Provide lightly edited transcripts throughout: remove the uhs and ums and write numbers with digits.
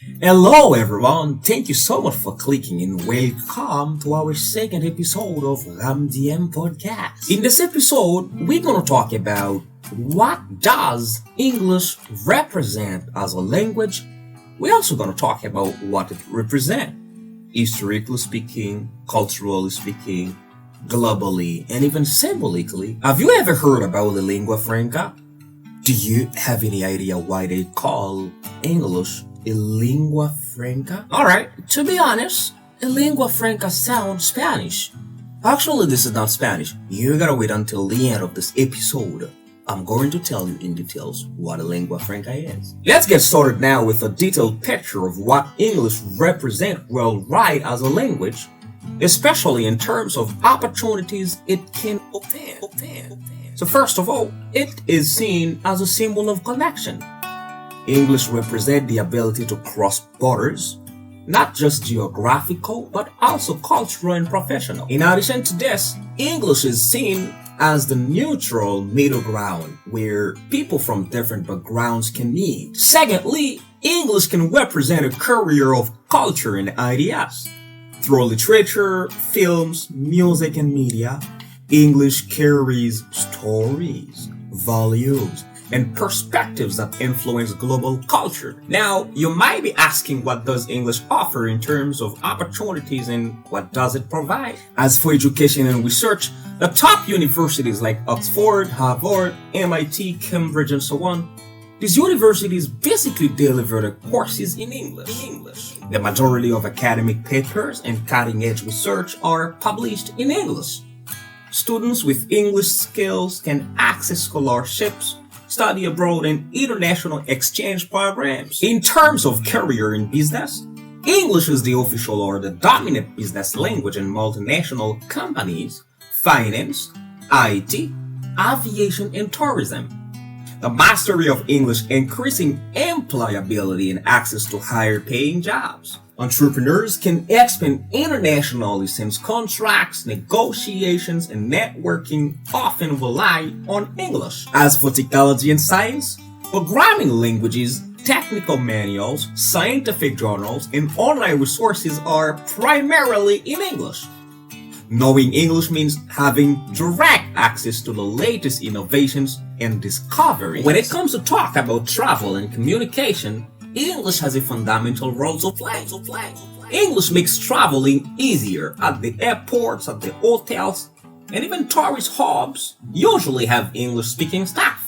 Hello everyone, thank you so much for clicking and welcome to our second episode of RAMDM podcast. In this episode, we're going to talk about what does English represent as a language. We're also going to talk about what it represents, historically speaking, culturally speaking, globally, and even symbolically. Have you ever heard about the lingua franca? Do you have any idea why they call English a lingua franca? Alright, to be honest, a lingua franca sounds Spanish. Actually, this is not Spanish. You gotta wait until the end of this episode. I'm going to tell you in details what a lingua franca is. Let's get started now with a detailed picture of what English represents worldwide as a language, especially in terms of opportunities it can obtain. So first of all, it is seen as a symbol of connection. English represents the ability to cross borders, not just geographical, but also cultural and professional. In addition to this, English is seen as the neutral middle ground where people from different backgrounds can meet. Secondly, English can represent a career of culture and ideas. Through literature, films, music, and media, English carries stories, values, and perspectives that influence global culture. Now, you might be asking, what does English offer in terms of opportunities and what does it provide? As for education and research, the top universities like Oxford, Harvard, MIT, Cambridge, and so on, these universities basically deliver the courses in English. The majority of academic papers and cutting-edge research are published in English. Students with English skills can access scholarships, study abroad, and international exchange programs. In terms of career in business, English is the official or the dominant business language in multinational companies, finance, IT, aviation, and tourism. The mastery of English increasing employability and access to higher paying jobs. Entrepreneurs can expand internationally since contracts, negotiations, and networking often rely on English. As for technology and science, programming languages, technical manuals, scientific journals, and online resources are primarily in English. Knowing English means having direct access to the latest innovations and discoveries. When it comes to talk about travel and communication, English has a fundamental role to play. English makes traveling easier at the airports, at the hotels, and even tourist hubs usually have English-speaking staff.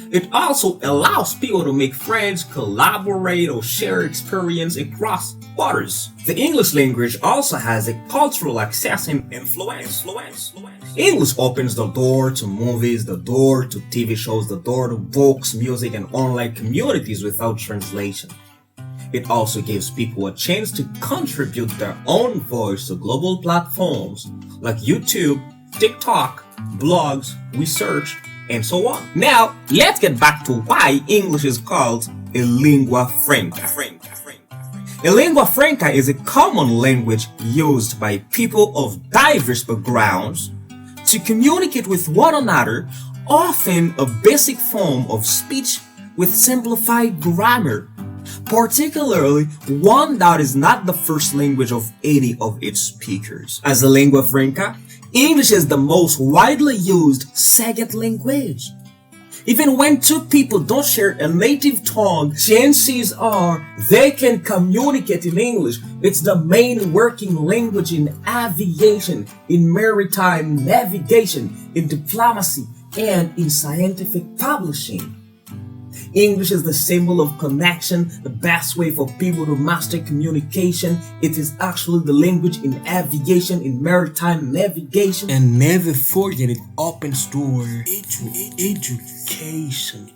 It also allows people to make friends, collaborate, or share experience across borders. The English language also has a cultural access and influence. English opens the door to movies, the door to TV shows, the door to books, music, and online communities without translation. It also gives people a chance to contribute their own voice to global platforms like YouTube, TikTok, blogs, research, and so on. Now, let's get back to why English is called a lingua franca. A lingua franca is a common language used by people of diverse backgrounds to communicate with one another, often a basic form of speech with simplified grammar, particularly one that is not the first language of any of its speakers. As a lingua franca, English is the most widely used second language. Even when two people don't share a native tongue, chances are they can communicate in English. It's the main working language in aviation, in maritime navigation, in diplomacy, and in scientific publishing. English is the symbol of connection, the best way for people to master communication. It is actually the language in aviation, in maritime navigation. And never forget, it opens doors to education.